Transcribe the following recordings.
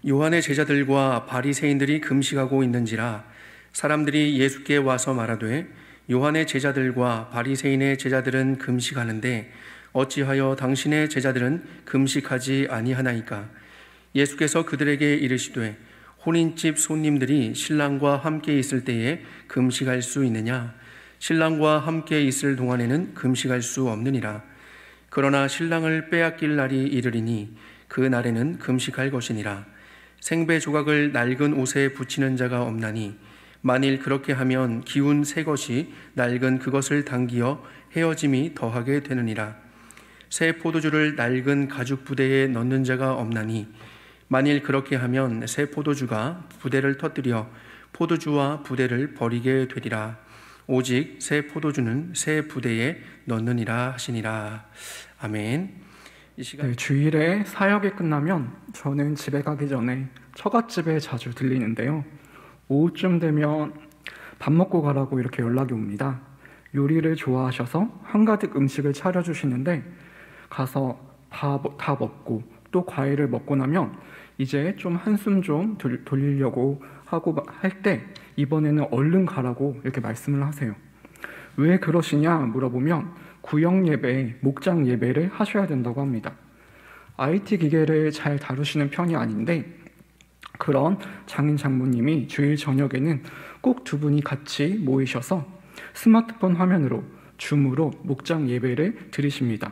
요한의 제자들과 바리새인들이 금식하고 있는지라 사람들이 예수께 와서 말하되 요한의 제자들과 바리새인의 제자들은 금식하는데 어찌하여 당신의 제자들은 금식하지 아니하나이까? 예수께서 그들에게 이르시되 혼인집 손님들이 신랑과 함께 있을 때에 금식할 수 있느냐? 신랑과 함께 있을 동안에는 금식할 수 없느니라. 그러나 신랑을 빼앗길 날이 이르리니 그 날에는 금식할 것이니라. 생배 조각을 낡은 옷에 붙이는 자가 없나니 만일 그렇게 하면 기운 새 것이 낡은 그것을 당기어 헤어짐이 더하게 되느니라. 새 포도주를 낡은 가죽 부대에 넣는 자가 없나니 만일 그렇게 하면 새 포도주가 부대를 터뜨려 포도주와 부대를 버리게 되리라. 오직 새 포도주는 새 부대에 넣느니라 하시니라. 아멘. 이 시간 주일에 사역이 끝나면 저는 집에 가기 전에 처갓집에 자주 들리는데요. 오후쯤 되면 밥 먹고 가라고 이렇게 연락이 옵니다. 요리를 좋아하셔서 한가득 음식을 차려주시는데 가서 다 먹고 또 과일을 먹고 나면 이제 좀 한숨 좀 돌리려고 하고 할 때 이번에는 얼른 가라고 이렇게 말씀을 하세요. 왜 그러시냐 물어보면 구역 예배, 목장 예배를 하셔야 된다고 합니다. IT 기계를 잘 다루시는 편이 아닌데 그런 장인 장모님이 주일 저녁에는 꼭 두 분이 같이 모이셔서 스마트폰 화면으로 줌으로 목장 예배를 드리십니다.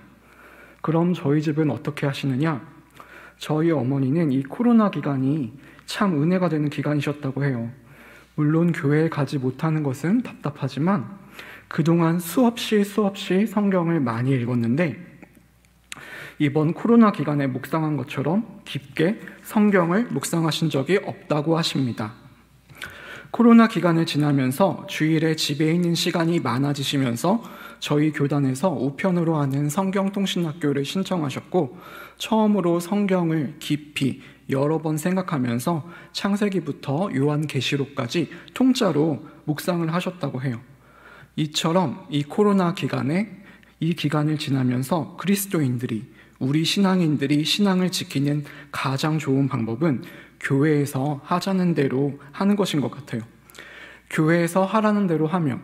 그럼 저희 집은 어떻게 하시느냐? 저희 어머니는 이 코로나 기간이 참 은혜가 되는 기간이셨다고 해요. 물론 교회에 가지 못하는 것은 답답하지만 그동안 수없이 성경을 많이 읽었는데 이번 코로나 기간에 묵상한 것처럼 깊게 성경을 묵상하신 적이 없다고 하십니다. 코로나 기간을 지나면서 주일에 집에 있는 시간이 많아지시면서 저희 교단에서 우편으로 하는 성경통신학교를 신청하셨고 처음으로 성경을 깊이 여러 번 생각하면서 창세기부터 요한계시록까지 통째로 묵상을 하셨다고 해요. 이처럼 이 코로나 기간에 이 기간을 지나면서 그리스도인들이 우리 신앙인들이 신앙을 지키는 가장 좋은 방법은 교회에서 하자는 대로 하는 것인 것 같아요. 교회에서 하라는 대로 하면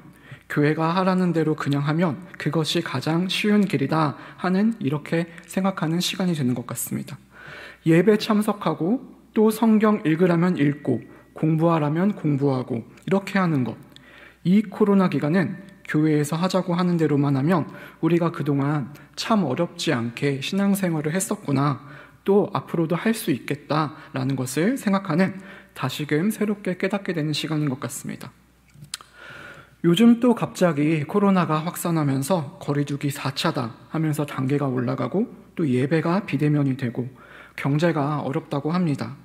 교회가 하라는 대로 그냥 하면 그것이 가장 쉬운 길이다 하는 이렇게 생각하는 시간이 되는 것 같습니다. 예배 참석하고 또 성경 읽으라면 읽고 공부하라면 공부하고 이렇게 하는 것. 이 코로나 기간은 교회에서 하자고 하는 대로만 하면 우리가 그동안 참 어렵지 않게 신앙생활을 했었구나 또 앞으로도 할 수 있겠다라는 것을 생각하는 다시금 새롭게 깨닫게 되는 시간인 것 같습니다. 요즘 또 갑자기 코로나가 확산하면서 거리두기 4차다 하면서 단계가 올라가고 또 예배가 비대면이 되고 경제가 어렵다고 합니다.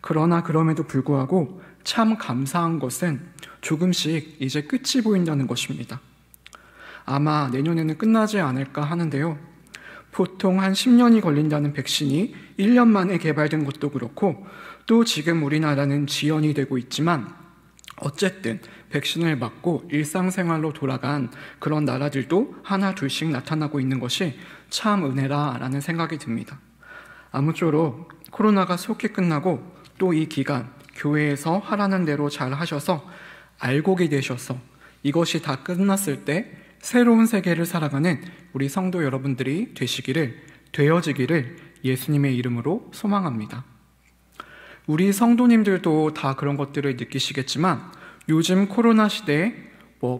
그러나 그럼에도 불구하고 참 감사한 것은 조금씩 이제 끝이 보인다는 것입니다. 아마 내년에는 끝나지 않을까 하는데요. 보통 한 10년이 걸린다는 백신이 1년 만에 개발된 것도 그렇고 또 지금 우리나라는 지연이 되고 있지만 어쨌든 백신을 맞고 일상생활로 돌아간 그런 나라들도 하나 둘씩 나타나고 있는 것이 참 은혜라라는 생각이 듭니다. 아무쪼록 코로나가 속히 끝나고 또 이 기간 교회에서 하라는 대로 잘 하셔서 알곡이 되셔서 이것이 다 끝났을 때 새로운 세계를 살아가는 우리 성도 여러분들이 되어지기를 예수님의 이름으로 소망합니다. 우리 성도님들도 다 그런 것들을 느끼시겠지만 요즘 코로나 시대에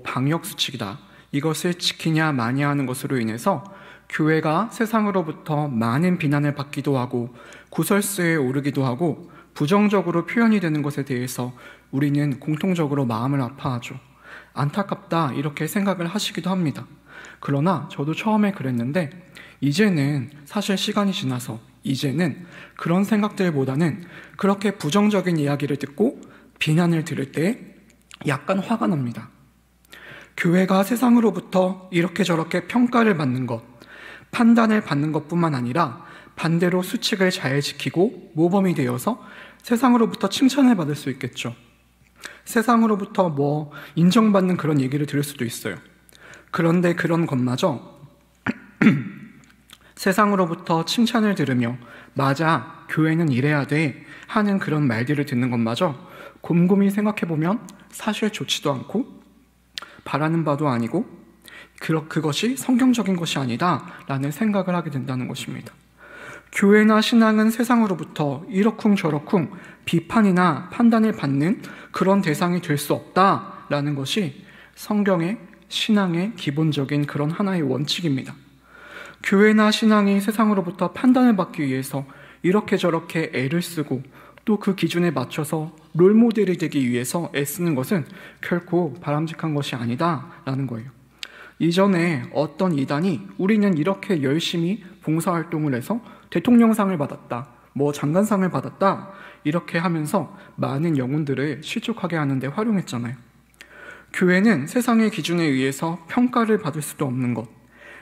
방역수칙이다 이것을 지키냐 마냐 하는 것으로 인해서 교회가 세상으로부터 많은 비난을 받기도 하고 구설수에 오르기도 하고 부정적으로 표현이 되는 것에 대해서 우리는 공통적으로 마음을 아파하죠. 안타깝다 이렇게 생각을 하시기도 합니다. 그러나 저도 처음에 그랬는데 이제는 사실 시간이 지나서 이제는 그런 생각들보다는 그렇게 부정적인 이야기를 듣고 비난을 들을 때 약간 화가 납니다. 교회가 세상으로부터 이렇게 저렇게 평가를 받는 것, 판단을 받는 것뿐만 아니라 반대로 수칙을 잘 지키고 모범이 되어서 세상으로부터 칭찬을 받을 수 있겠죠. 세상으로부터 인정받는 그런 얘기를 들을 수도 있어요. 그런데 그런 것마저 세상으로부터 칭찬을 들으며 맞아, 교회는 이래야 돼 하는 그런 말들을 듣는 것마저 곰곰이 생각해보면 사실 좋지도 않고 바라는 바도 아니고 그것이 성경적인 것이 아니다 라는 생각을 하게 된다는 것입니다. 교회나 신앙은 세상으로부터 이러쿵저러쿵 비판이나 판단을 받는 그런 대상이 될 수 없다라는 것이 성경의 신앙의 기본적인 그런 하나의 원칙입니다. 교회나 신앙이 세상으로부터 판단을 받기 위해서 이렇게 저렇게 애를 쓰고 또 그 기준에 맞춰서 롤모델이 되기 위해서 애쓰는 것은 결코 바람직한 것이 아니다라는 거예요. 이전에 어떤 이단이 우리는 이렇게 열심히 봉사활동을 해서 대통령상을 받았다, 장관상을 받았다 이렇게 하면서 많은 영혼들을 실족하게 하는 데 활용했잖아요. 교회는 세상의 기준에 의해서 평가를 받을 수도 없는 것,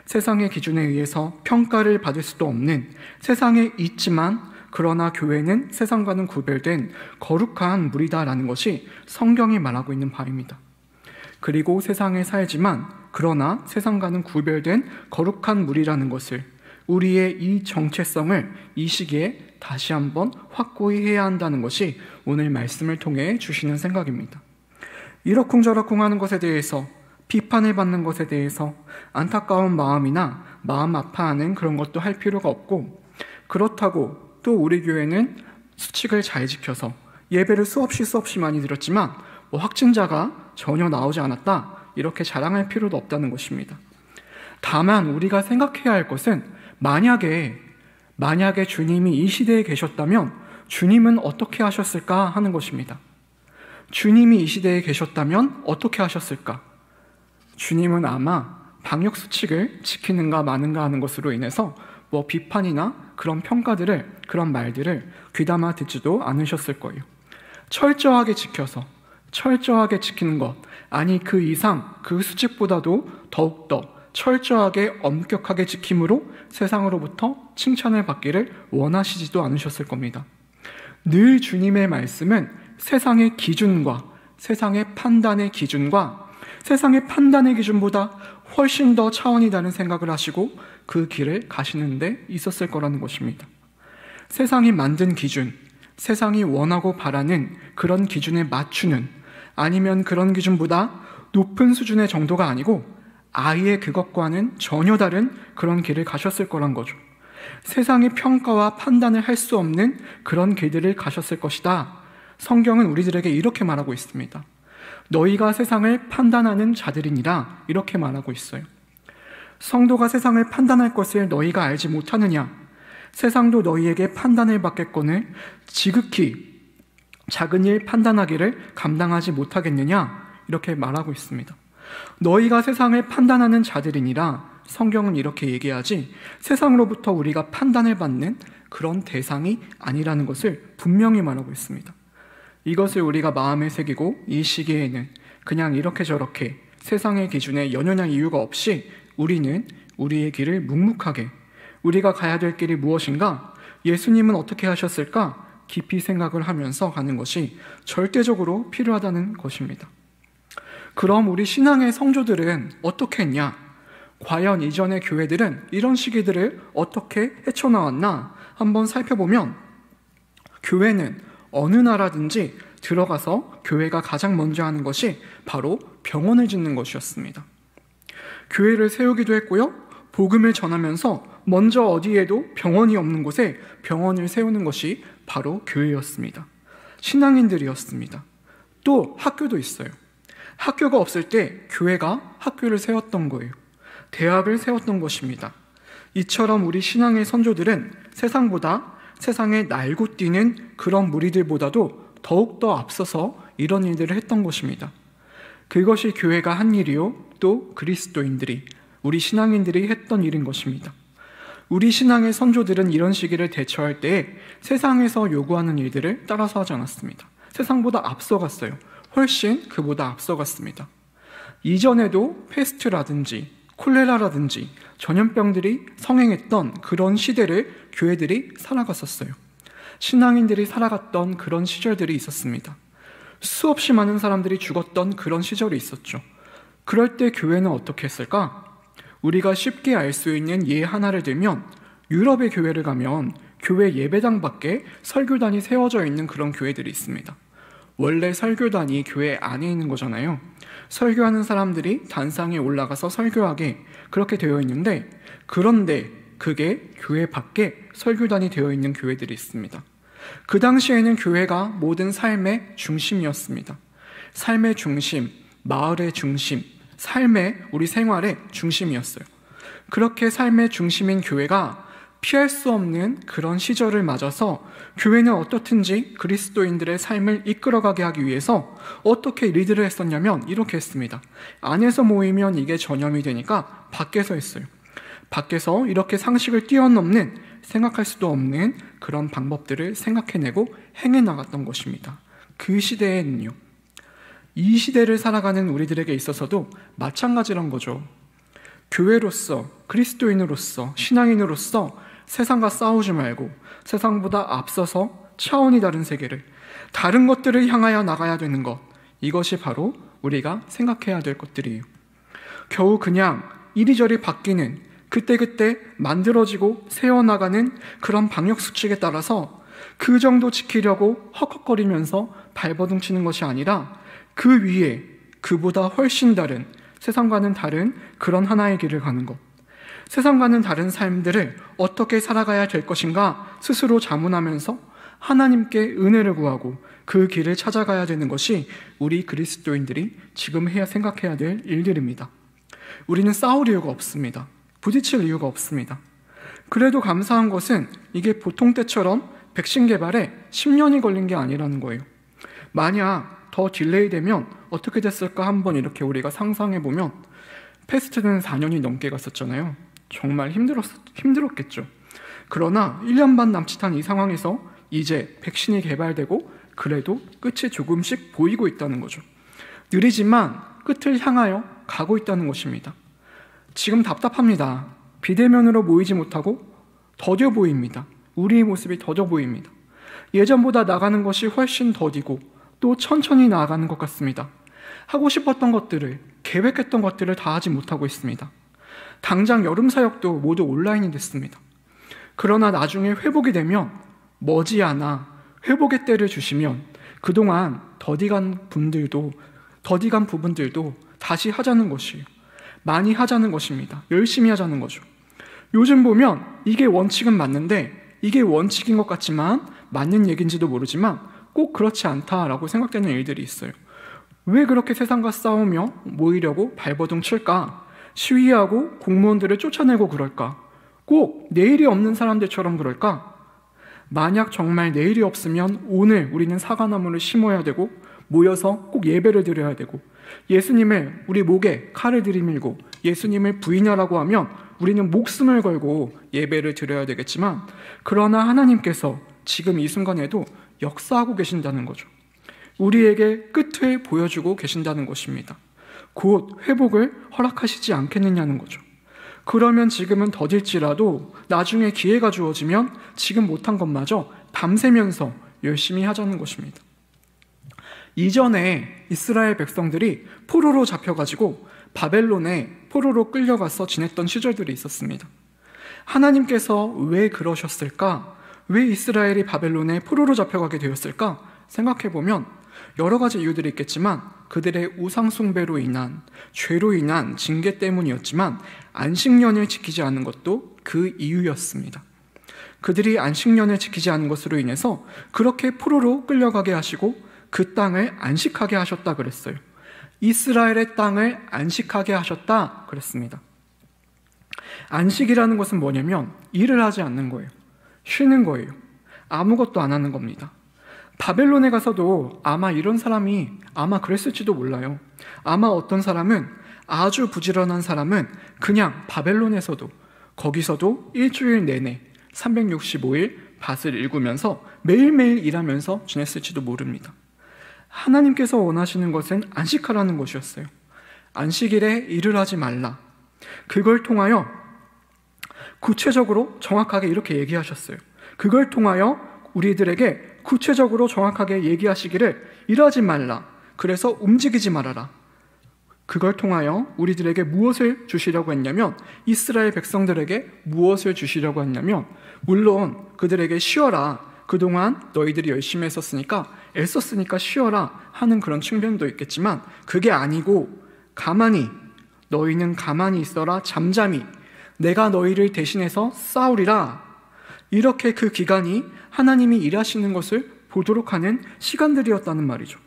세상의 기준에 의해서 평가를 받을 수도 없는 세상에 있지만 그러나 교회는 세상과는 구별된 거룩한 무리다라는 것이 성경이 말하고 있는 바입니다. 그리고 세상에 살지만 그러나 세상과는 구별된 거룩한 무리라는 것을 우리의 이 정체성을 이 시기에 다시 한번 확고히 해야 한다는 것이 오늘 말씀을 통해 주시는 생각입니다. 이러쿵저러쿵 하는 것에 대해서 비판을 받는 것에 대해서 안타까운 마음이나 마음 아파하는 그런 것도 할 필요가 없고 그렇다고 또 우리 교회는 수칙을 잘 지켜서 예배를 수없이 많이 드렸지만 확진자가 전혀 나오지 않았다 이렇게 자랑할 필요도 없다는 것입니다. 다만 우리가 생각해야 할 것은 만약에 주님이 이 시대에 계셨다면 주님은 어떻게 하셨을까 하는 것입니다. 주님이 이 시대에 계셨다면 어떻게 하셨을까? 주님은 아마 방역 수칙을 지키는가 마는가 하는 것으로 인해서 비판이나 그런 평가들을, 그런 말들을 귀담아 듣지도 않으셨을 거예요. 철저하게 지켜서 철저하게 지키는 것, 아니 그 이상 그 수칙보다도 더욱더 철저하게 엄격하게 지킴으로 세상으로부터 칭찬을 받기를 원하시지도 않으셨을 겁니다. 늘 주님의 말씀은 세상의 기준과 세상의 판단의 기준과 세상의 판단의 기준보다 훨씬 더 차원이 다른 생각을 하시고 그 길을 가시는 데 있었을 거라는 것입니다. 세상이 만든 기준, 세상이 원하고 바라는 그런 기준에 맞추는, 아니면 그런 기준보다 높은 수준의 정도가 아니고 아예 그것과는 전혀 다른 그런 길을 가셨을 거란 거죠. 세상의 평가와 판단을 할 수 없는 그런 길들을 가셨을 것이다. 성경은 우리들에게 이렇게 말하고 있습니다. 너희가 세상을 판단하는 자들이니라 이렇게 말하고 있어요. 성도가 세상을 판단할 것을 너희가 알지 못하느냐? 세상도 너희에게 판단을 받겠거늘 지극히 작은 일 판단하기를 감당하지 못하겠느냐? 이렇게 말하고 있습니다. 너희가 세상을 판단하는 자들이니라 성경은 이렇게 얘기하지 세상으로부터 우리가 판단을 받는 그런 대상이 아니라는 것을 분명히 말하고 있습니다. 이것을 우리가 마음에 새기고 이 시기에는 그냥 이렇게 저렇게 세상의 기준에 연연할 이유가 없이 우리는 우리의 길을 묵묵하게 우리가 가야 될 길이 무엇인가? 예수님은 어떻게 하셨을까? 깊이 생각을 하면서 가는 것이 절대적으로 필요하다는 것입니다. 그럼 우리 신앙의 성도들은 어떻게 했냐? 과연 이전의 교회들은 이런 시기들을 어떻게 헤쳐나왔나? 한번 살펴보면 교회는 어느 나라든지 들어가서 교회가 가장 먼저 하는 것이 바로 병원을 짓는 것이었습니다. 교회를 세우기도 했고요. 복음을 전하면서 먼저 어디에도 병원이 없는 곳에 병원을 세우는 것이 바로 교회였습니다. 신앙인들이었습니다. 또 학교도 있어요. 학교가 없을 때 교회가 학교를 세웠던 거예요. 대학을 세웠던 것입니다. 이처럼 우리 신앙의 선조들은 세상에 날고 뛰는 그런 무리들보다도 더욱더 앞서서 이런 일들을 했던 것입니다. 그것이 교회가 한 일이요, 또 그리스도인들이, 우리 신앙인들이 했던 일인 것입니다. 우리 신앙의 선조들은 이런 시기를 대처할 때 세상에서 요구하는 일들을 따라서 하지 않았습니다. 세상보다 앞서갔어요. 훨씬 그보다 앞서갔습니다. 이전에도 페스트라든지 콜레라라든지 전염병들이 성행했던 그런 시대를 교회들이 살아갔었어요. 신앙인들이 살아갔던 그런 시절들이 있었습니다. 수없이 많은 사람들이 죽었던 그런 시절이 있었죠. 그럴 때 교회는 어떻게 했을까? 우리가 쉽게 알 수 있는 예 하나를 들면 유럽의 교회를 가면 교회 예배당 밖에 설교단이 세워져 있는 그런 교회들이 있습니다. 원래 설교단이 교회 안에 있는 거잖아요. 설교하는 사람들이 단상에 올라가서 설교하게 그렇게 되어 있는데, 그런데 그게 교회 밖에 설교단이 되어 있는 교회들이 있습니다. 그 당시에는 교회가 모든 삶의 중심이었습니다. 삶의 중심, 마을의 중심, 삶의 우리 생활의 중심이었어요. 그렇게 삶의 중심인 교회가 피할 수 없는 그런 시절을 맞아서 교회는 어떻든지 그리스도인들의 삶을 이끌어가게 하기 위해서 어떻게 리드를 했었냐면 이렇게 했습니다. 안에서 모이면 이게 전염이 되니까 밖에서 했어요. 밖에서 이렇게 상식을 뛰어넘는, 생각할 수도 없는 그런 방법들을 생각해내고 행해나갔던 것입니다. 그 시대에는요. 이 시대를 살아가는 우리들에게 있어서도 마찬가지란 거죠. 교회로서, 그리스도인으로서, 신앙인으로서 세상과 싸우지 말고 세상보다 앞서서 차원이 다른 세계를, 다른 것들을 향하여 나가야 되는 것, 이것이 바로 우리가 생각해야 될 것들이에요. 겨우 그냥 이리저리 바뀌는, 그때그때 만들어지고 세워나가는 그런 방역수칙에 따라서 그 정도 지키려고 헉헉거리면서 발버둥 치는 것이 아니라 그 위에 그보다 훨씬 다른, 세상과는 다른 그런 하나의 길을 가는 것, 세상과는 다른 삶들을 어떻게 살아가야 될 것인가 스스로 자문하면서 하나님께 은혜를 구하고 그 길을 찾아가야 되는 것이 우리 그리스도인들이 지금 생각해야 될 일들입니다. 우리는 싸울 이유가 없습니다. 부딪힐 이유가 없습니다. 그래도 감사한 것은 이게 보통 때처럼 백신 개발에 10년이 걸린 게 아니라는 거예요. 만약 더 딜레이 되면 어떻게 됐을까 한번 이렇게 우리가 상상해보면, 패스트는 4년이 넘게 갔었잖아요. 정말 힘들었겠죠. 그러나 1년 반 남짓한 이 상황에서 이제 백신이 개발되고 그래도 끝이 조금씩 보이고 있다는 거죠. 느리지만 끝을 향하여 가고 있다는 것입니다. 지금 답답합니다. 비대면으로 모이지 못하고 더뎌 보입니다. 우리의 모습이 더뎌 보입니다. 예전보다 나가는 것이 훨씬 더디고 또 천천히 나아가는 것 같습니다. 하고 싶었던 것들을, 계획했던 것들을 다 하지 못하고 있습니다. 당장 여름 사역도 모두 온라인이 됐습니다. 그러나 나중에 회복이 되면 머지않아 회복의 때를 주시면 그동안 더디간 부분들도 다시 하자는 것이에요. 많이 하자는 것입니다. 열심히 하자는 거죠. 요즘 보면 이게 원칙은 맞는데, 이게 원칙인 것 같지만 맞는 얘기인지도 모르지만 꼭 그렇지 않다라고 생각되는 일들이 있어요. 왜 그렇게 세상과 싸우며 모이려고 발버둥 칠까? 시위하고 공무원들을 쫓아내고 그럴까? 꼭 내일이 없는 사람들처럼 그럴까? 만약 정말 내일이 없으면 오늘 우리는 사과나무를 심어야 되고 모여서 꼭 예배를 드려야 되고, 예수님을 우리 목에 칼을 들이밀고 예수님을 부인하라고 하면 우리는 목숨을 걸고 예배를 드려야 되겠지만, 그러나 하나님께서 지금 이 순간에도 역사하고 계신다는 거죠. 우리에게 끝을 보여주고 계신다는 것입니다. 곧 회복을 허락하시지 않겠느냐는 거죠. 그러면 지금은 더딜지라도 나중에 기회가 주어지면 지금 못한 것마저 밤새면서 열심히 하자는 것입니다. 이전에 이스라엘 백성들이 포로로 잡혀가지고 바벨론에 포로로 끌려가서 지냈던 시절들이 있었습니다. 하나님께서 왜 그러셨을까? 왜 이스라엘이 바벨론에 포로로 잡혀가게 되었을까? 생각해보면 여러 가지 이유들이 있겠지만 그들의 우상 숭배로 인한, 죄로 인한 징계 때문이었지만 안식년을 지키지 않은 것도 그 이유였습니다. 그들이 안식년을 지키지 않은 것으로 인해서 그렇게 포로로 끌려가게 하시고 그 땅을 안식하게 하셨다 그랬어요. 이스라엘의 땅을 안식하게 하셨다 그랬습니다. 안식이라는 것은 뭐냐면 일을 하지 않는 거예요. 쉬는 거예요. 아무것도 안 하는 겁니다. 바벨론에 가서도 아마 이런 사람이 아마 그랬을지도 몰라요. 아마 어떤 사람은, 아주 부지런한 사람은 그냥 바벨론에서도, 거기서도 일주일 내내 365일 밭을 일구면서 매일매일 일하면서 지냈을지도 모릅니다. 하나님께서 원하시는 것은 안식하라는 것이었어요. 안식일에 일을 하지 말라. 그걸 통하여 구체적으로 정확하게 이렇게 얘기하셨어요. 그걸 통하여 우리들에게 구체적으로 정확하게 얘기하시기를 일하지 말라. 그래서 움직이지 말아라. 그걸 통하여 우리들에게 무엇을 주시려고 했냐면, 이스라엘 백성들에게 무엇을 주시려고 했냐면, 물론 그들에게 쉬어라, 그동안 너희들이 열심히 했었으니까 애썼으니까 쉬어라 하는 그런 측면도 있겠지만, 그게 아니고 너희는 가만히 있어라, 잠잠히 내가 너희를 대신해서 싸우리라. 이렇게 그 기간이 하나님이 일하시는 것을 보도록 하는 시간들이었다는 말이죠.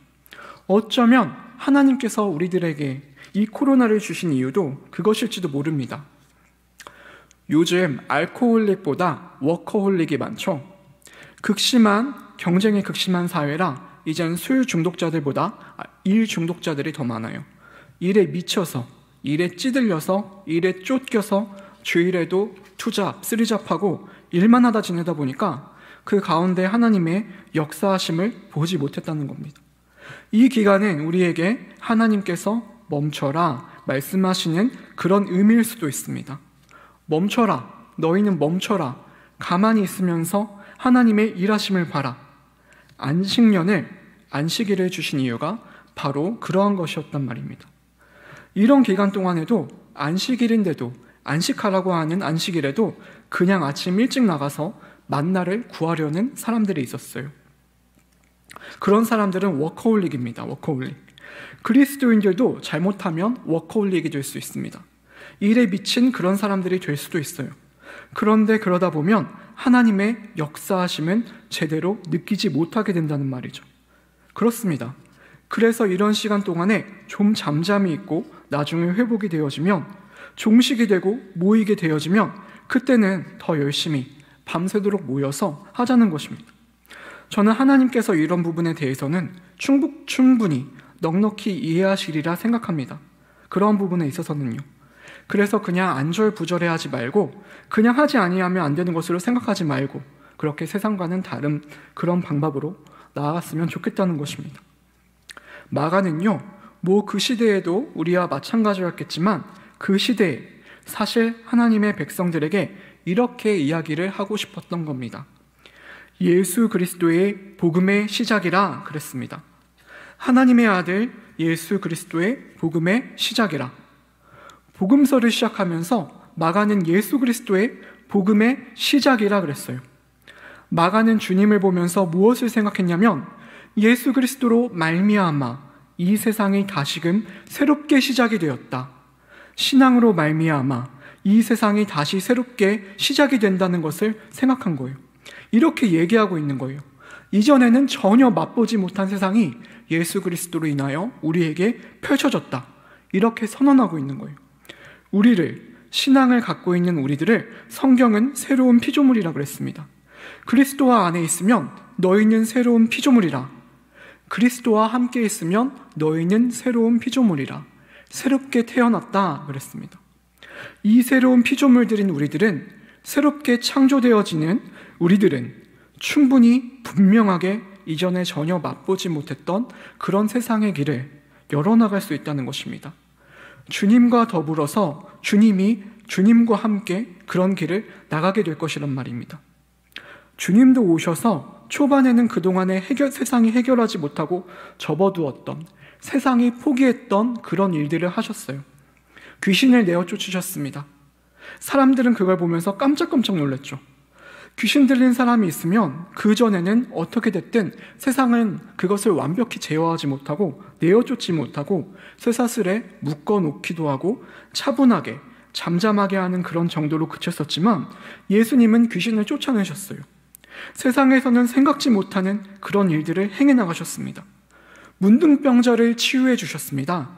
어쩌면 하나님께서 우리들에게 이 코로나를 주신 이유도 그것일지도 모릅니다. 요즘 알코올릭보다 워커홀릭이 많죠. 경쟁이 극심한 사회라 이젠 술 중독자들보다 일 중독자들이 더 많아요. 일에 미쳐서, 일에 찌들려서, 일에 쫓겨서 주일에도 투잡, 쓰리잡하고 일만 하다 지내다 보니까 그 가운데 하나님의 역사하심을 보지 못했다는 겁니다. 이 기간은 우리에게 하나님께서 멈춰라 말씀하시는 그런 의미일 수도 있습니다. 멈춰라, 너희는 멈춰라, 가만히 있으면서 하나님의 일하심을 봐라. 안식일을 주신 이유가 바로 그러한 것이었단 말입니다. 이런 기간 동안에도 안식일인데도, 안식하라고 하는 안식일에도 그냥 아침 일찍 나가서 만나를 구하려는 사람들이 있었어요. 그런 사람들은 워커홀릭입니다. 워커홀릭. 그리스도인들도 잘못하면 워커홀릭이 될 수 있습니다. 일에 미친 그런 사람들이 될 수도 있어요. 그런데 그러다 보면 하나님의 역사하심은 제대로 느끼지 못하게 된다는 말이죠. 그렇습니다. 그래서 이런 시간 동안에 좀 잠잠히 있고 나중에 회복이 되어지면, 종식이 되고 모이게 되어지면 그때는 더 열심히 밤새도록 모여서 하자는 것입니다. 저는 하나님께서 이런 부분에 대해서는 충분히 넉넉히 이해하시리라 생각합니다. 그런 부분에 있어서는요. 그래서 그냥 안절부절해 하지 말고, 그냥 하지 아니하면 안 되는 것으로 생각하지 말고, 그렇게 세상과는 다른 그런 방법으로 나아갔으면 좋겠다는 것입니다. 마가는요, 그 시대에도 우리와 마찬가지였겠지만 그 시대에 사실 하나님의 백성들에게 이렇게 이야기를 하고 싶었던 겁니다. 예수 그리스도의 복음의 시작이라 그랬습니다. 하나님의 아들 예수 그리스도의 복음의 시작이라. 복음서를 시작하면서 마가는 예수 그리스도의 복음의 시작이라 그랬어요. 마가는 주님을 보면서 무엇을 생각했냐면, 예수 그리스도로 말미암아 이 세상이 다시금 새롭게 시작이 되었다. 신앙으로 말미암아 이 세상이 다시 새롭게 시작이 된다는 것을 생각한 거예요. 이렇게 얘기하고 있는 거예요. 이전에는 전혀 맛보지 못한 세상이 예수 그리스도로 인하여 우리에게 펼쳐졌다. 이렇게 선언하고 있는 거예요. 신앙을 갖고 있는 우리들을 성경은 새로운 피조물이라고 그랬습니다. 그리스도와 안에 있으면 너희는 새로운 피조물이라. 그리스도와 함께 있으면 너희는 새로운 피조물이라. 새롭게 태어났다 그랬습니다. 이 새로운 피조물들인 우리들은, 새롭게 창조되어지는 우리들은 충분히 분명하게 이전에 전혀 맛보지 못했던 그런 세상의 길을 열어나갈 수 있다는 것입니다. 주님과 더불어서 주님과 함께 그런 길을 나가게 될 것이란 말입니다. 주님도 오셔서 초반에는 그동안에 세상이 해결하지 못하고 접어두었던, 세상이 포기했던 그런 일들을 하셨어요. 귀신을 내어 쫓으셨습니다. 사람들은 그걸 보면서 깜짝깜짝 놀랐죠. 귀신 들린 사람이 있으면 그전에는 어떻게 됐든 세상은 그것을 완벽히 제어하지 못하고 내어 쫓지 못하고 쇠사슬에 묶어놓기도 하고 차분하게 잠잠하게 하는 그런 정도로 그쳤었지만, 예수님은 귀신을 쫓아내셨어요. 세상에서는 생각지 못하는 그런 일들을 행해 나가셨습니다. 문둥병자를 치유해 주셨습니다.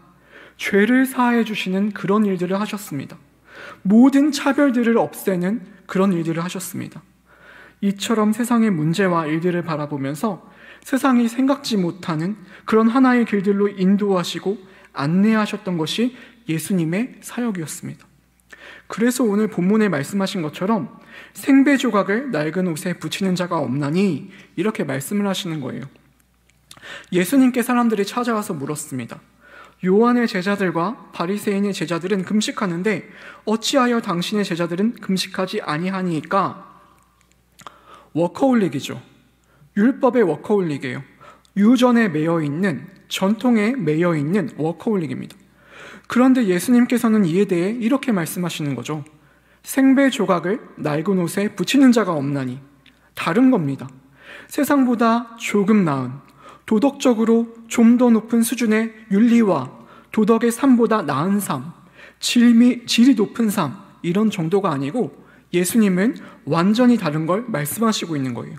죄를 사해 주시는 그런 일들을 하셨습니다. 모든 차별들을 없애는 그런 일들을 하셨습니다. 이처럼 세상의 문제와 일들을 바라보면서 세상이 생각지 못하는 그런 하나의 길들로 인도하시고 안내하셨던 것이 예수님의 사역이었습니다. 그래서 오늘 본문에 말씀하신 것처럼 생배 조각을 낡은 옷에 붙이는 자가 없나니 이렇게 말씀을 하시는 거예요. 예수님께 사람들이 찾아와서 물었습니다. 요한의 제자들과 바리새인의 제자들은 금식하는데 어찌하여 당신의 제자들은 금식하지 아니하니까? 워커홀릭이죠. 율법의 워커홀릭이에요. 유전에 매여있는, 전통에 매여있는 워커홀릭입니다. 그런데 예수님께서는 이에 대해 이렇게 말씀하시는 거죠. 생배 조각을 낡은 옷에 붙이는 자가 없나니. 다른 겁니다. 세상보다 조금 나은, 도덕적으로 좀 더 높은 수준의 윤리와 도덕의 삶보다 나은 삶, 질이 높은 삶, 이런 정도가 아니고 예수님은 완전히 다른 걸 말씀하시고 있는 거예요.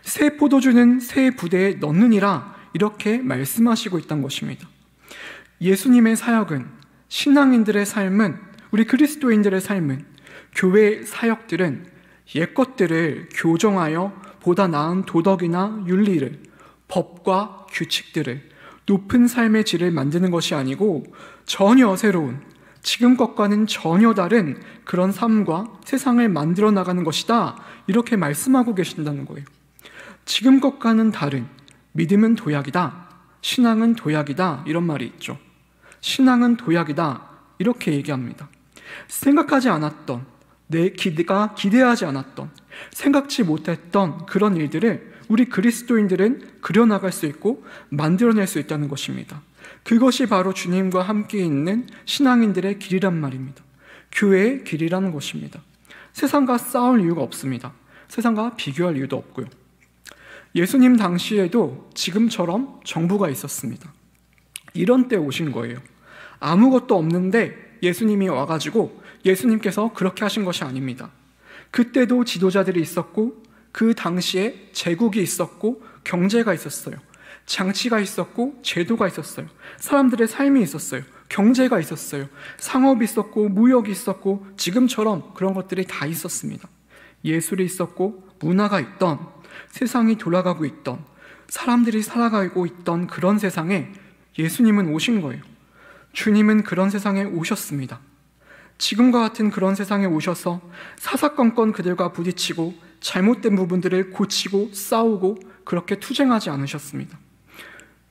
새 포도주는 새 부대에 넣느니라, 이렇게 말씀하시고 있다는 것입니다. 예수님의 사역은, 신앙인들의 삶은, 우리 그리스도인들의 삶은, 교회 사역들은 옛것들을 교정하여 보다 나은 도덕이나 윤리를, 법과 규칙들을, 높은 삶의 질을 만드는 것이 아니고 전혀 새로운, 지금 것과는 전혀 다른 그런 삶과 세상을 만들어 나가는 것이다, 이렇게 말씀하고 계신다는 거예요. 지금 것과는 다른, 믿음은 도약이다, 신앙은 도약이다, 이런 말이 있죠. 신앙은 도약이다, 이렇게 얘기합니다. 생각하지 않았던, 내가 기대하지 않았던, 생각지 못했던 그런 일들을 우리 그리스도인들은 그려나갈 수 있고 만들어낼 수 있다는 것입니다. 그것이 바로 주님과 함께 있는 신앙인들의 길이란 말입니다. 교회의 길이라는 것입니다. 세상과 싸울 이유가 없습니다. 세상과 비교할 이유도 없고요. 예수님 당시에도 지금처럼 정부가 있었습니다. 이런 때 오신 거예요. 아무것도 없는데 예수님이 와가지고 예수님께서 그렇게 하신 것이 아닙니다. 그때도 지도자들이 있었고 그 당시에 제국이 있었고 경제가 있었어요. 장치가 있었고 제도가 있었어요. 사람들의 삶이 있었어요. 경제가 있었어요. 상업이 있었고 무역이 있었고 지금처럼 그런 것들이 다 있었습니다. 예술이 있었고 문화가 있던, 세상이 돌아가고 있던, 사람들이 살아가고 있던 그런 세상에 예수님은 오신 거예요. 주님은 그런 세상에 오셨습니다. 지금과 같은 그런 세상에 오셔서 사사건건 그들과 부딪히고 잘못된 부분들을 고치고 싸우고 그렇게 투쟁하지 않으셨습니다.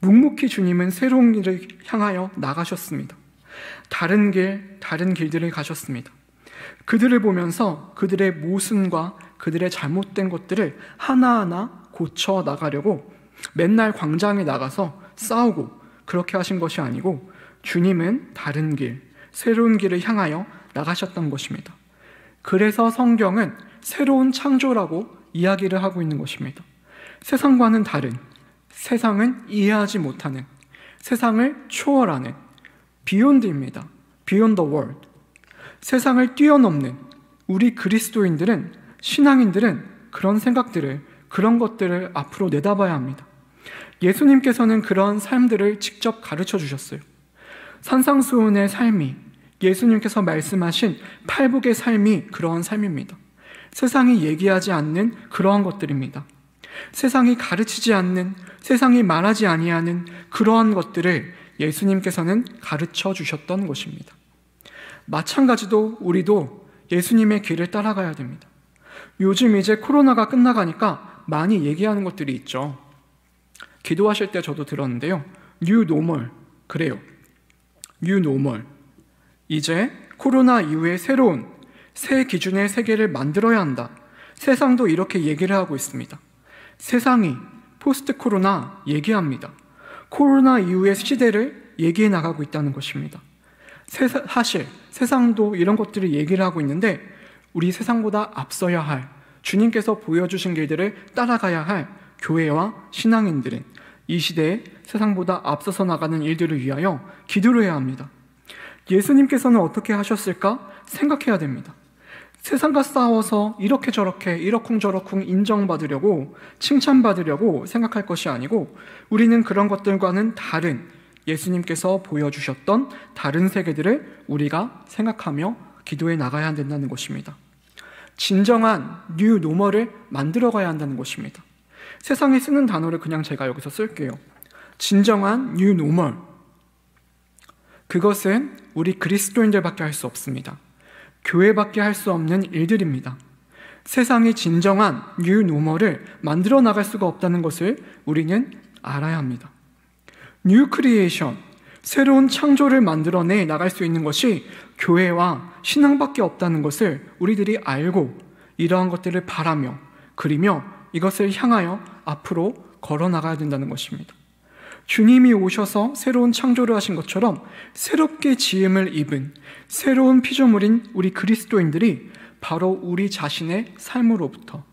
묵묵히 주님은 새로운 길을 향하여 나가셨습니다. 다른 길들을 가셨습니다. 그들을 보면서 그들의 모순과 그들의 잘못된 것들을 하나하나 고쳐 나가려고 맨날 광장에 나가서 싸우고 그렇게 하신 것이 아니고 주님은 다른 길, 새로운 길을 향하여 나가셨던 것입니다. 그래서 성경은 새로운 창조라고 이야기를 하고 있는 것입니다. 세상과는 다른, 세상은 이해하지 못하는, 세상을 초월하는, 비욘드입니다. Beyond the world. 세상을 뛰어넘는 우리 그리스도인들은, 신앙인들은 그런 생각들을, 그런 것들을 앞으로 내다봐야 합니다. 예수님께서는 그런 삶들을 직접 가르쳐 주셨어요. 산상수훈의 삶이, 예수님께서 말씀하신 팔복의 삶이 그러한 삶입니다. 세상이 얘기하지 않는 그러한 것들입니다. 세상이 가르치지 않는, 세상이 말하지 아니하는 그러한 것들을 예수님께서는 가르쳐 주셨던 것입니다. 마찬가지로 우리도 예수님의 길을 따라가야 됩니다. 요즘 이제 코로나가 끝나가니까 많이 얘기하는 것들이 있죠. 기도하실 때 저도 들었는데요. New Normal, 그래요. New Normal. 이제 코로나 이후에 새로운 새 기준의 세계를 만들어야 한다. 세상도 이렇게 얘기를 하고 있습니다. 세상이 포스트 코로나 얘기합니다. 코로나 이후의 시대를 얘기해 나가고 있다는 것입니다. 사실 세상도 이런 것들을 얘기를 하고 있는데 우리 세상보다 앞서야 할, 주님께서 보여주신 길들을 따라가야 할 교회와 신앙인들은 이 시대에 세상보다 앞서서 나가는 일들을 위하여 기도를 해야 합니다. 예수님께서는 어떻게 하셨을까 생각해야 됩니다. 세상과 싸워서 이렇게 저렇게 이러쿵저러쿵 인정받으려고, 칭찬받으려고 생각할 것이 아니고 우리는 그런 것들과는 다른, 예수님께서 보여주셨던 다른 세계들을 우리가 생각하며 기도해 나가야 된다는 것입니다. 진정한 뉴 노멀을 만들어가야 한다는 것입니다. 세상에 쓰는 단어를 그냥 제가 여기서 쓸게요. 진정한 뉴 노멀. 그것은 우리 그리스도인들밖에 할 수 없습니다. 교회밖에 할 수 없는 일들입니다. 세상이 진정한 뉴 노멀을 만들어 나갈 수가 없다는 것을 우리는 알아야 합니다. 뉴 크리에이션, 새로운 창조를 만들어내 나갈 수 있는 것이 교회와 신앙밖에 없다는 것을 우리들이 알고 이러한 것들을 바라며 그리며 이것을 향하여 앞으로 걸어 나가야 된다는 것입니다. 주님이 오셔서 새로운 창조를 하신 것처럼 새롭게 지음을 입은 새로운 피조물인 우리 그리스도인들이 바로 우리 자신의 삶으로부터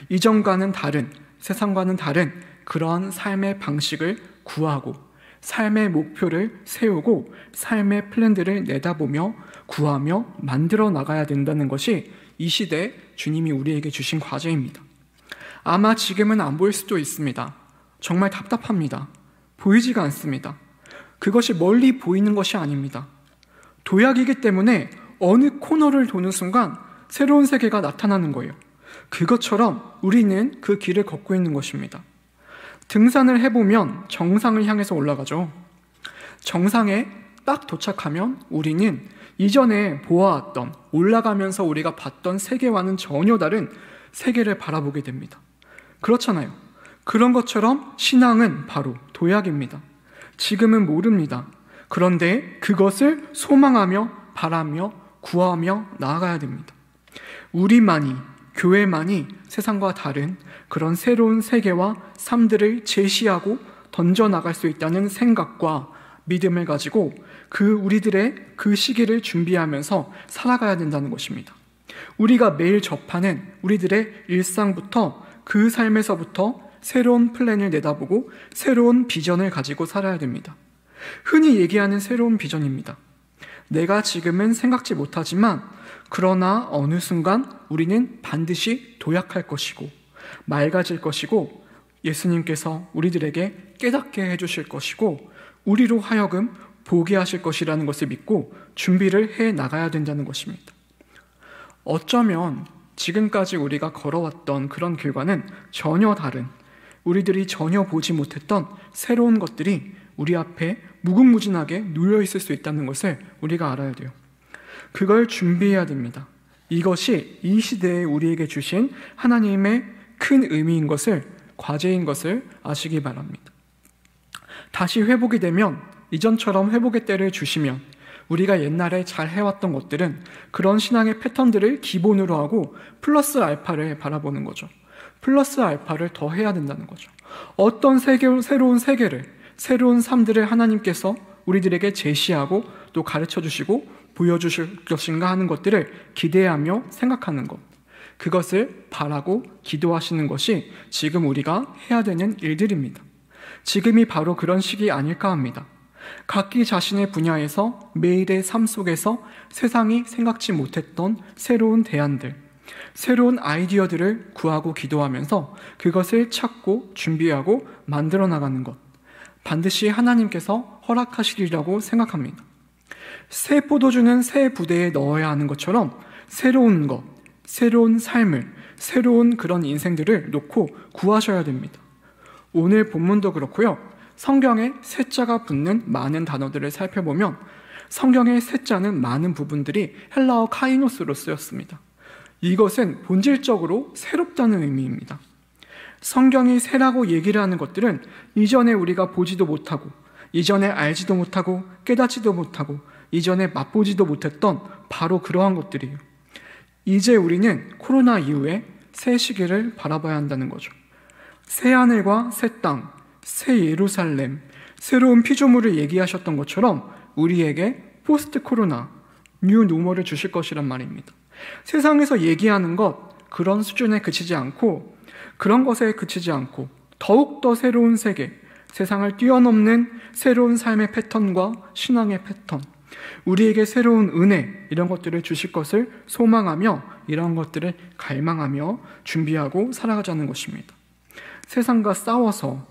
이전과는 다른, 세상과는 다른 그런 삶의 방식을 구하고 삶의 목표를 세우고 삶의 플랜들을 내다보며 구하며 만들어 나가야 된다는 것이 이 시대에 주님이 우리에게 주신 과제입니다. 아마 지금은 안 보일 수도 있습니다. 정말 답답합니다. 보이지가 않습니다. 그것이 멀리 보이는 것이 아닙니다. 도약이기 때문에 어느 코너를 도는 순간 새로운 세계가 나타나는 거예요. 그것처럼 우리는 그 길을 걷고 있는 것입니다. 등산을 해보면 정상을 향해서 올라가죠. 정상에 딱 도착하면 우리는 이전에 보아왔던, 올라가면서 우리가 봤던 세계와는 전혀 다른 세계를 바라보게 됩니다. 그렇잖아요. 그런 것처럼 신앙은 바로 도약입니다. 지금은 모릅니다. 그런데 그것을 소망하며 바라며 구하며 나아가야 됩니다. 우리만이, 교회만이 세상과 다른 그런 새로운 세계와 삶들을 제시하고 던져나갈 수 있다는 생각과 믿음을 가지고 우리들의 그 시기를 준비하면서 살아가야 된다는 것입니다. 우리가 매일 접하는 우리들의 일상부터 그 삶에서부터 새로운 플랜을 내다보고 새로운 비전을 가지고 살아야 됩니다. 흔히 얘기하는 새로운 비전입니다. 내가 지금은 생각지 못하지만 그러나 어느 순간 우리는 반드시 도약할 것이고 맑아질 것이고 예수님께서 우리들에게 깨닫게 해주실 것이고 우리로 하여금 보게 하실 것이라는 것을 믿고 준비를 해 나가야 된다는 것입니다. 어쩌면 지금까지 우리가 걸어왔던 그런 길과는 전혀 다른, 우리들이 전혀 보지 못했던 새로운 것들이 우리 앞에 무궁무진하게 놓여 있을 수 있다는 것을 우리가 알아야 돼요. 그걸 준비해야 됩니다. 이것이 이 시대에 우리에게 주신 하나님의 큰 의미인 것을, 과제인 것을 아시기 바랍니다. 다시 회복이 되면 이전처럼 회복의 때를 주시면 우리가 옛날에 잘 해왔던 것들은 그런 신앙의 패턴들을 기본으로 하고 플러스 알파를 바라보는 거죠. 플러스 알파를 더 해야 된다는 거죠. 어떤 새로운 세계를, 새로운 삶들을 하나님께서 우리들에게 제시하고 또 가르쳐 주시고 보여주실 것인가 하는 것들을 기대하며 생각하는 것, 그것을 바라고 기도하시는 것이 지금 우리가 해야 되는 일들입니다. 지금이 바로 그런 시기 아닐까 합니다. 각기 자신의 분야에서 매일의 삶 속에서 세상이 생각지 못했던 새로운 대안들, 새로운 아이디어들을 구하고 기도하면서 그것을 찾고 준비하고 만들어 나가는 것, 반드시 하나님께서 허락하시리라고 생각합니다. 새 포도주는 새 부대에 넣어야 하는 것처럼 새로운 것, 새로운 삶을, 새로운 그런 인생들을 놓고 구하셔야 됩니다. 오늘 본문도 그렇고요. 성경에 새자가 붙는 많은 단어들을 살펴보면 성경의 새자는 많은 부분들이 헬라어 카이노스로 쓰였습니다. 이것은 본질적으로 새롭다는 의미입니다. 성경이 새라고 얘기를 하는 것들은 이전에 우리가 보지도 못하고 이전에 알지도 못하고 깨닫지도 못하고 이전에 맛보지도 못했던 바로 그러한 것들이에요. 이제 우리는 코로나 이후에 새 시기를 바라봐야 한다는 거죠. 새 하늘과 새 땅, 새 예루살렘, 새로운 피조물을 얘기하셨던 것처럼 우리에게 포스트 코로나, 뉴 노멀을 주실 것이란 말입니다. 세상에서 얘기하는 것, 그런 수준에 그치지 않고 그런 것에 그치지 않고 더욱더 새로운 세계, 세상을 뛰어넘는 새로운 삶의 패턴과 신앙의 패턴, 우리에게 새로운 은혜, 이런 것들을 주실 것을 소망하며 이런 것들을 갈망하며 준비하고 살아가자는 것입니다. 세상과 싸워서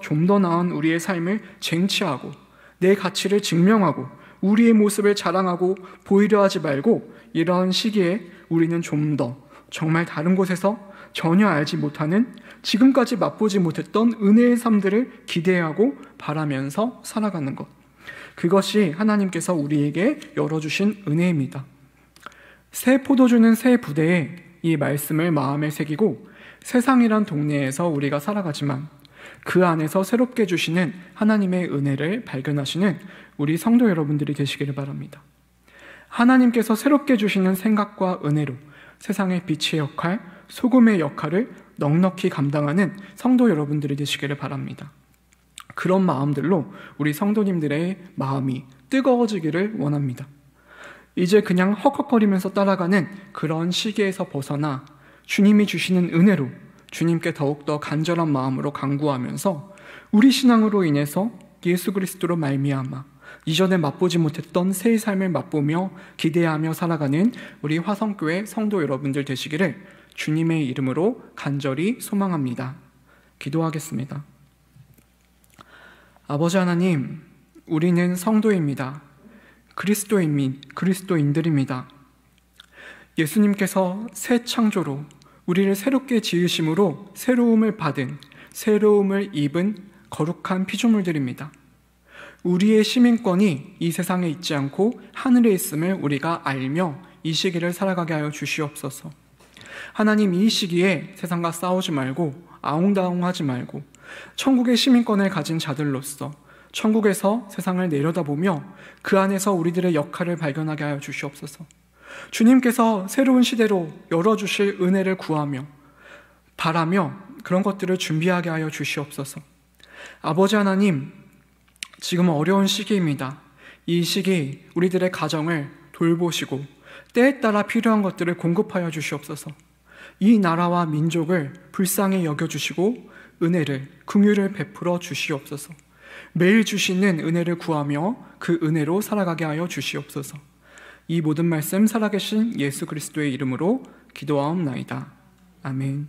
좀 더 나은 우리의 삶을 쟁취하고 내 가치를 증명하고 우리의 모습을 자랑하고 보이려 하지 말고 이러한 시기에 우리는 좀 더 정말 다른 곳에서 전혀 알지 못하는 지금까지 맛보지 못했던 은혜의 삶들을 기대하고 바라면서 살아가는 것, 그것이 하나님께서 우리에게 열어주신 은혜입니다. 새 포도주는 새 부대에 이 말씀을 마음에 새기고 세상이란 동네에서 우리가 살아가지만 그 안에서 새롭게 주시는 하나님의 은혜를 발견하시는 우리 성도 여러분들이 되시기를 바랍니다. 하나님께서 새롭게 주시는 생각과 은혜로 세상의 빛의 역할, 소금의 역할을 넉넉히 감당하는 성도 여러분들이 되시기를 바랍니다. 그런 마음들로 우리 성도님들의 마음이 뜨거워지기를 원합니다. 이제 그냥 헉헉거리면서 따라가는 그런 시기에서 벗어나 주님이 주시는 은혜로 주님께 더욱더 간절한 마음으로 간구하면서 우리 신앙으로 인해서 예수 그리스도로 말미암아 이전에 맛보지 못했던 새 삶을 맛보며 기대하며 살아가는 우리 화성교회 성도 여러분들 되시기를 주님의 이름으로 간절히 소망합니다. 기도하겠습니다. 아버지 하나님, 우리는 성도입니다. 그리스도인들입니다. 예수님께서 새 창조로 우리를 새롭게 지으심으로 새로움을 받은, 새로움을 입은 거룩한 피조물들입니다. 우리의 시민권이 이 세상에 있지 않고 하늘에 있음을 우리가 알며 이 시기를 살아가게 하여 주시옵소서. 하나님, 이 시기에 세상과 싸우지 말고 아웅다웅하지 말고 천국의 시민권을 가진 자들로서 천국에서 세상을 내려다보며 그 안에서 우리들의 역할을 발견하게 하여 주시옵소서. 주님께서 새로운 시대로 열어주실 은혜를 구하며 바라며 그런 것들을 준비하게 하여 주시옵소서. 아버지 하나님, 지금 어려운 시기입니다. 이 시기 우리들의 가정을 돌보시고 때에 따라 필요한 것들을 공급하여 주시옵소서. 이 나라와 민족을 불쌍히 여겨주시고 은혜를, 긍휼을 베풀어 주시옵소서. 매일 주시는 은혜를 구하며 그 은혜로 살아가게 하여 주시옵소서. 이 모든 말씀 살아계신 예수 그리스도의 이름으로 기도하옵나이다. 아멘.